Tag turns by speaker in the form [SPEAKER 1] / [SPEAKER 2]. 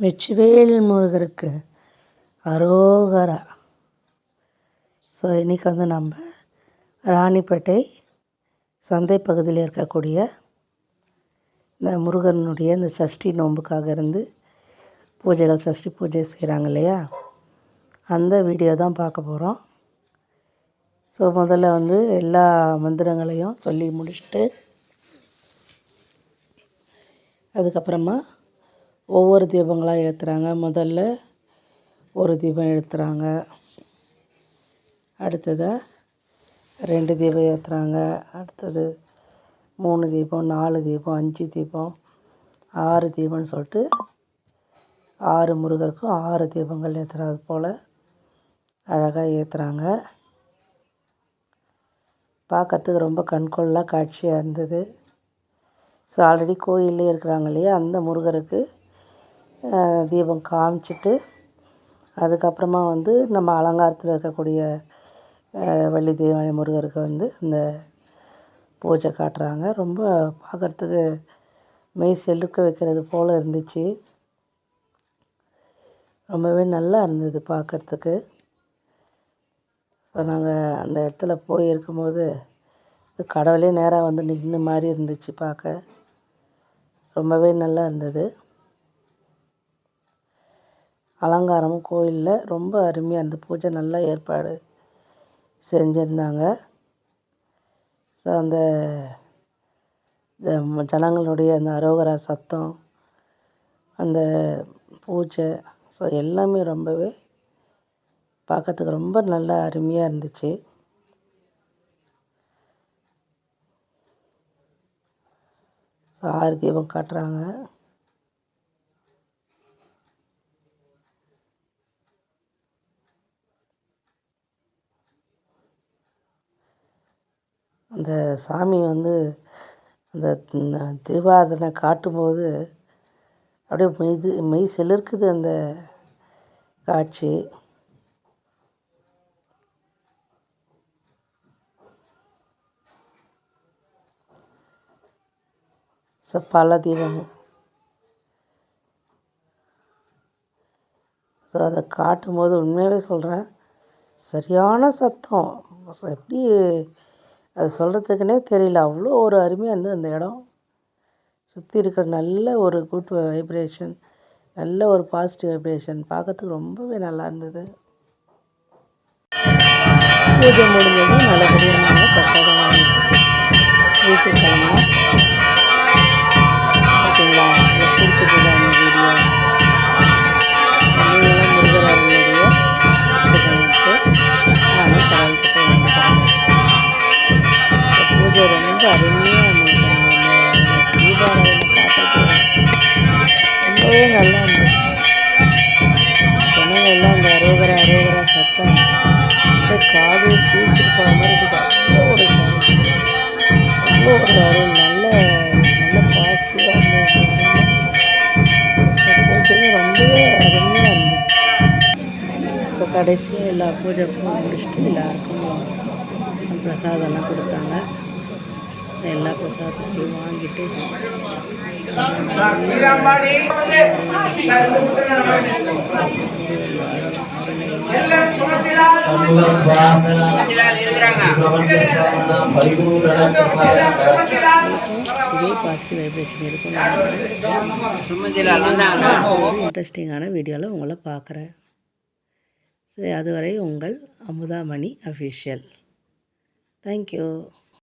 [SPEAKER 1] வெற்றிவேல் முருகருக்கு அரோகரா. ஸோ இன்றைக்கி வந்து நம்ம ராணிப்பேட்டை சந்தை பகுதியில் இருக்கக்கூடிய இந்த முருகனுடைய இந்த சஷ்டி நோன்புக்காக இருந்து பூஜைகள், சஷ்டி பூஜை செய்கிறாங்க இல்லையா, அந்த வீடியோ தான் பார்க்க போகிறோம். ஸோ முதல்ல வந்து எல்லா மந்திரங்களையும் சொல்லி முடிச்சுட்டு அதுக்கப்புறமா ஒவ்வொரு தீபங்களாக ஏற்றுறாங்க. முதல்ல ஒரு தீபம் ஏற்றுறாங்க, அடுத்ததாக 2 தீபம் ஏற்றுறாங்க, அடுத்தது 3 தீபம், 4 தீபம், 5 தீபம், 6 தீபம்னு சொல்லிட்டு 6 முருகருக்கும் 6 தீபங்கள் ஏற்றுறது போல் அழகாக ஏற்றுறாங்க. பார்க்கறதுக்கு ரொம்ப கண்கொள்ளா காட்சியாக இருந்தது. ஸோ ஆல்ரெடி கோயிலே இருக்கிறாங்க இல்லையா, அந்த முருகருக்கு தீபம் காமிச்சிட்டு அதுக்கப்புறமா வந்து நம்ம அலங்காரத்தில் இருக்கக்கூடிய வள்ளி தெய்வானை முருகருக்கு வந்து இந்த பூஜை காட்டுறாங்க. ரொம்ப பார்க்குறதுக்கு மெய் செலுக்க வைக்கிறது போல் இருந்துச்சு. ரொம்பவே நல்லா இருந்தது பார்க்குறதுக்கு. இப்போ நாங்கள் அந்த இடத்துல போய் இருக்கும்போது கடவுளே நேராக வந்து நின்று மாதிரி இருந்துச்சு பார்க்க. ரொம்பவே நல்லா இருந்தது. அலங்காரமும் கோயிலில் ரொம்ப அருமையாக அந்த பூஜை நல்லா ஏற்பாடு செஞ்சுருந்தாங்க. ஸோ அந்த ஜனங்களுடைய அந்த அரோகரா சத்தம், அந்த பூஜை, ஸோ எல்லாமே ரொம்பவே பார்க்கறதுக்கு ரொம்ப நல்லா அருமையாக இருந்துச்சு. ஸோ 6 தீபம் காட்டுறாங்க. அந்த சாமி வந்து அந்த தீபாராதனை காட்டும்போது அப்படியே மெய் சிலிர்க்குது அந்த காட்சி. ஸோ பல தீபம், ஸோ அதை காட்டும்போது உண்மையாகவே சொல்கிறேன், சரியான சத்தம். எப்படி அது சொல்கிறதுக்குனே தெரியல, அவ்வளோ ஒரு அருமையாக இருந்தது அந்த இடம். சுற்றி இருக்கிற நல்ல ஒரு குட் வைப்ரேஷன், நல்ல ஒரு பாசிட்டிவ் வைப்ரேஷன், பார்க்கறதுக்கு ரொம்பவே நல்லா இருந்தது. பூஜை முடிஞ்சதும் நல்லபடியாக நாங்கள் பிரசாதம் வாங்கி வீட்டுக்கு கிளம்புனோம். ஓகேங்களா, பிடிச்சிருக்குது அந்த வீடியோ. நீங்களும் முருகரனுடைய நானும் கடவுள்கிட்ட வேண்டிக்கிறேன். பூஜை ரொம்ப அருமையாக தீபாராதனை பார்த்துட்டு ரொம்பவே நல்லா இருந்தது. ஜனங்கள் எல்லாம் அந்த அரோகரா சத்தம் காது தூக்கிட்டு போகிற மாதிரி இருக்குது. அவ்வளோ ஒரு அருள், நல்ல பாசிட்டிவாக இருந்தது. பூஜையும் ரொம்பவே அருமையாக இருந்தது. ஸோ கடைசியாக எல்லா பூஜை முடிச்சுட்டு எல்லாருக்கும் பிரசாதம்லாம் கொடுத்தாங்க. எல்லா பிரசாதத்தையும் வாங்கிட்டு இதே பாசிட்டிவ் வைப்ரேஷன் இருக்கும். இன்ட்ரெஸ்டிங்கான வீடியோவில் உங்களை பார்க்குறேன். சரி, அதுவரை உங்கள் அமுதாமணி அஃபிஷியல். தேங்க்யூ.